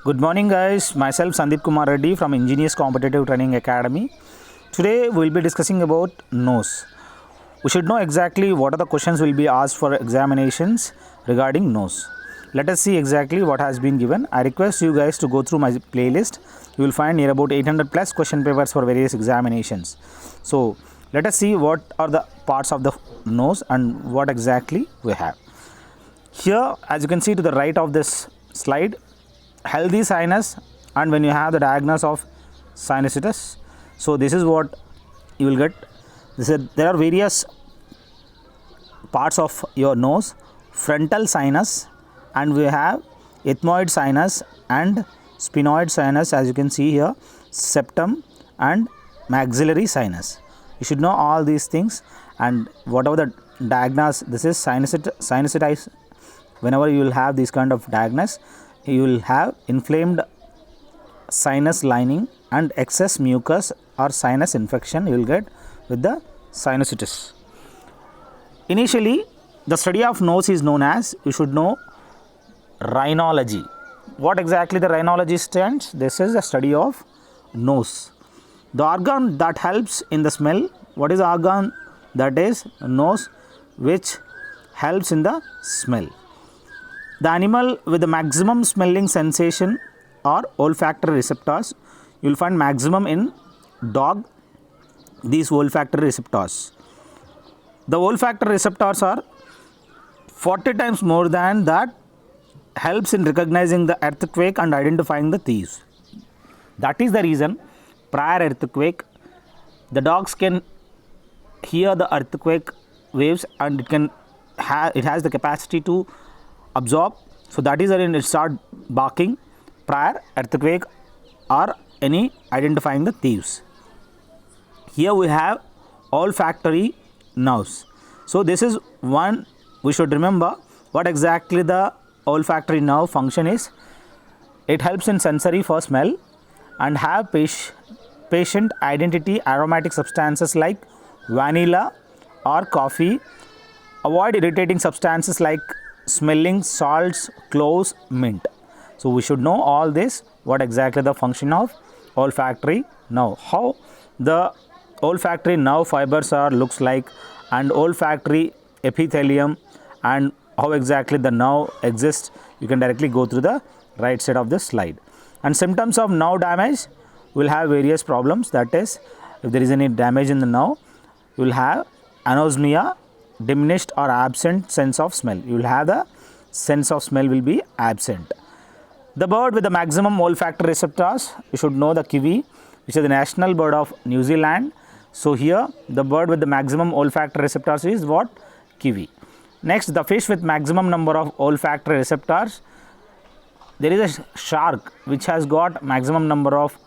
Good morning, guys. Myself Sandeep Kumar Reddy from Engineers Competitive Training Academy. Today we will be discussing about nose. We should know exactly what are the questions will be asked for examinations regarding nose. Let us see exactly what has been given. I request you guys to go through my playlist. You will find near about 800 plus question papers for various examinations. So let us see what are the parts of the nose and what exactly we have. Here, as you can see to the right of this slide, healthy sinus, and when you have the diagnosis of sinusitis, so this is what you will get. There are various parts of your nose: frontal sinus, and we have ethmoid sinus and sphenoid sinus, as you can see here, septum and maxillary sinus. You should know all these things, and whatever the diagnosis, this is sinusitis. Whenever you will have this kind of diagnosis, you will have inflamed sinus lining and excess mucus or sinus infection you will get with the sinusitis. Initially, the study of nose is known as, you should know, rhinology. What exactly the rhinology stands? This is the study of nose. The organ that helps in the smell, what is the organ? That is nose, which helps in the smell. The animal with the maximum smelling sensation or olfactory receptors, you will find maximum in dog, these olfactory receptors. The olfactory receptors are 40 times more than that, helps in recognizing the earthquake and identifying the thieves. That is the reason prior earthquake, the dogs can hear the earthquake waves and it has the capacity to absorb. So that is when it start barking prior earthquake or any identifying the thieves. Here we have olfactory nerves. So this is one we should remember what exactly the olfactory nerve function is. It helps in sensory for smell and have patient identity aromatic substances like vanilla or coffee. Avoid irritating substances like smelling salts, cloves, mint. So we should know all this, what exactly the function of olfactory nerve, how the olfactory nerve fibers are looks like, and olfactory epithelium, and how exactly the nerve exists. You can directly go through the right side of the slide. And symptoms of nerve damage will have various problems. That is, if there is any damage in the nerve, you will have anosmia, diminished or absent sense of smell. You will have the sense of smell will be absent. The bird with the maximum olfactory receptors, you should know the kiwi, which is the national bird of New Zealand. So here the bird with the maximum olfactory receptors is what? Kiwi. Next, the fish with maximum number of olfactory receptors. There is a shark which has got maximum number of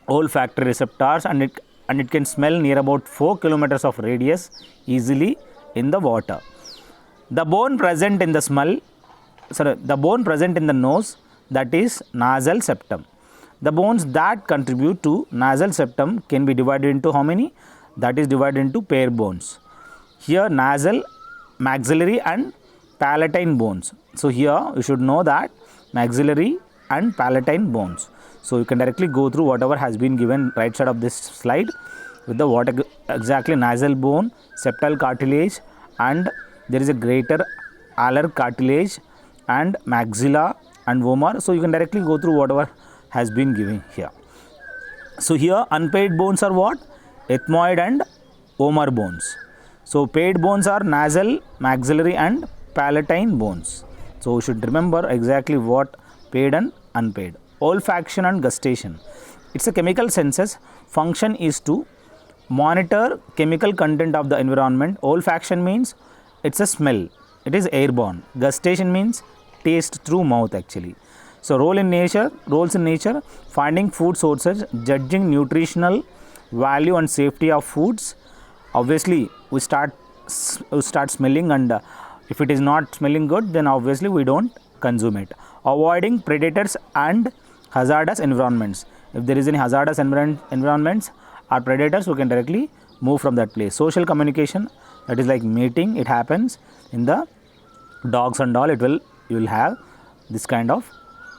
olfactory receptors, and it can smell near about 4 kilometers of radius easily in the water. The bone present in the bone present in the nose, that is nasal septum. The bones that contribute to nasal septum can be divided into how many? That is divided into pair bones. Here nasal, maxillary and palatine bones. So here you should know that maxillary and palatine bones. So you can directly go through whatever has been given right side of this slide with the what exactly nasal bone, septal cartilage, and there is a greater alar cartilage and maxilla and vomer. So you can directly go through whatever has been given here. So here unpaired bones are what? Ethmoid and vomer bones. So paired bones are nasal, maxillary and palatine bones. So you should remember exactly what paired and unpaired. Olfaction and gustation. It's a chemical senses. Function is to monitor chemical content of the environment. Olfaction means it's a smell. It is airborne. Gustation means taste through mouth actually. So roles in nature, finding food sources, judging nutritional value and safety of foods. Obviously we start smelling, and if it is not smelling good, then obviously we don't consume it. Avoiding predators and hazardous environments. If there is any hazardous environments or predators, we can directly move from that place. Social communication, that is like mating, it happens in the dogs and all. You will have this kind of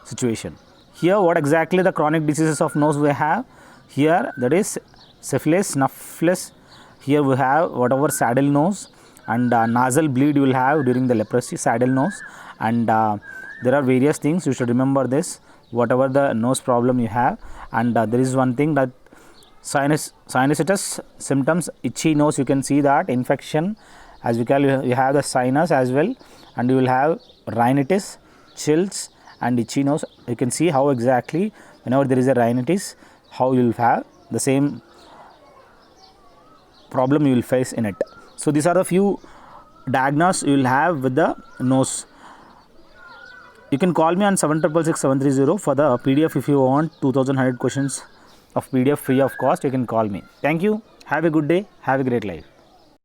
situation. Here what exactly the chronic diseases of nose we have here, that is syphilis, snuffles. Here we have whatever saddle nose, and nasal bleed you will have during the leprosy, saddle nose, and there are various things you should remember this, whatever the nose problem you have. And there is one thing that sinusitis symptoms, itchy nose, you can see that infection, as we call, you have the sinus as well, and you will have rhinitis, chills and itchy nose. You can see how exactly whenever there is a rhinitis, how you will have the same problem you will face in it. So these are the few diagnosis you will have with the nose. You can call me on 7666730 for the PDF. If you want 2100 questions of PDF free of cost, you can call me. Thank you. Have a good day. Have a great life.